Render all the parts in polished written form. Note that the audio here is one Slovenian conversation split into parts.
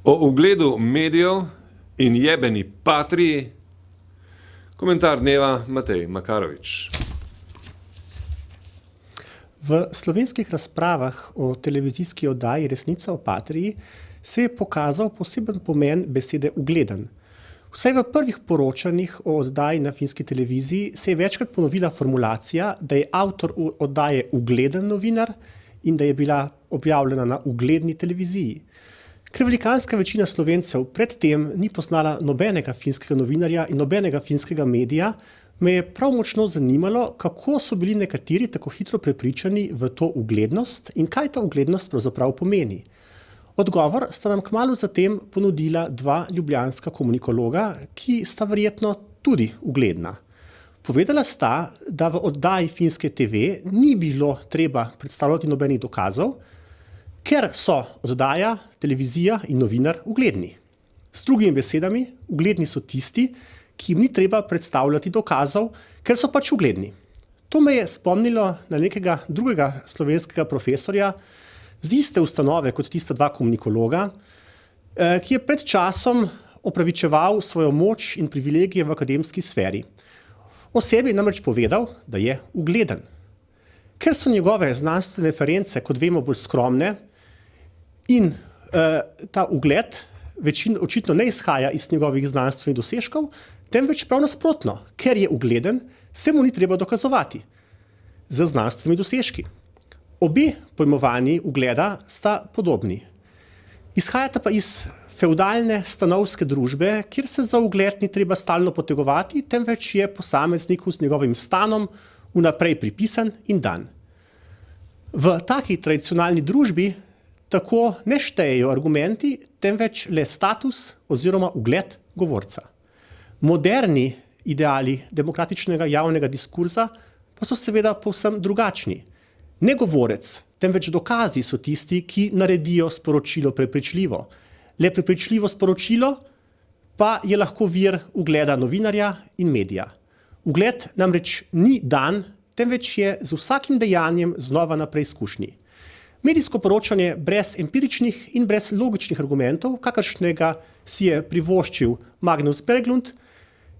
O ugledu medijev in jebeni patriji, komentar dneva Matej Makarovič. V slovenskih razpravah o televizijski oddaji Resnica o patriji se je pokazal poseben pomen besede ugleden. Vsaj v prvih poročanjih o oddaji na finski televiziji se je večkrat ponovila formulacija, da je avtor oddaje ugleden novinar in da je bila objavljena na ugledni televiziji. Ker velikanska večina Slovencev predtem ni poznala nobenega finskega novinarja in nobenega finskega medija, me je prav močno zanimalo, kako so bili nekateri tako hitro prepričani v to uglednost in kaj ta uglednost pravzaprav pomeni. Odgovor sta nam kmalu zatem ponudila dva ljubljanska komunikologa, ki sta verjetno tudi ugledna. Povedala sta, da v oddaji finske TV ni bilo treba predstavljati nobenih dokazov, ker so oddaja, televizija in novinar ugledni. S drugimi besedami, ugledni so tisti, ki jim ni treba predstavljati dokazov, ker so pač ugledni. To me je spomnilo na nekega drugega slovenskega profesorja z iste ustanove kot tista dva komunikologa, ki je pred časom opravičeval svojo moč in privilegije v akademski sferi. O sebi namreč povedal, da je ugleden. Ker so njegove znanstvene reference, kot vemo, bolj skromne in ta ugled očitno ne izhaja iz njegovih znanstvenih dosežkov, temveč prav nasprotno, ker je ugleden, se mu ni treba dokazovati z znanstvenimi dosežki. Obe pojmovanji ugleda sta podobni. Izhajata pa iz fevdalne stanovske družbe, kjer se za ugled ni treba stalno potegovati, temveč je posamezniku z njegovim stanom vnaprej pripisan in dan. V taki tradicionalni družbi tako ne štejejo argumenti, temveč le status oziroma ugled govorca. Moderni ideali demokratičnega javnega diskurza pa so seveda povsem drugačni. Ne govorec, temveč dokazi so tisti, ki naredijo sporočilo prepričljivo. Le prepričljivo sporočilo pa je lahko vir ugleda novinarja in medija. Ugled namreč ni dan, temveč je z vsakim dejanjem znova na preizkušnji. Medijsko poročanje brez empiričnih in brez logičnih argumentov, kakršnega si je privoščil Magnus Berglund,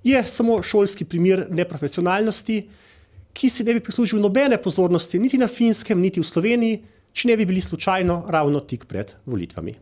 je samo šolski primer neprofesionalnosti, ki si ne bi prislužil nobene pozornosti niti na Finskem, niti v Sloveniji, če ne bi bili slučajno ravno tik pred volitvami.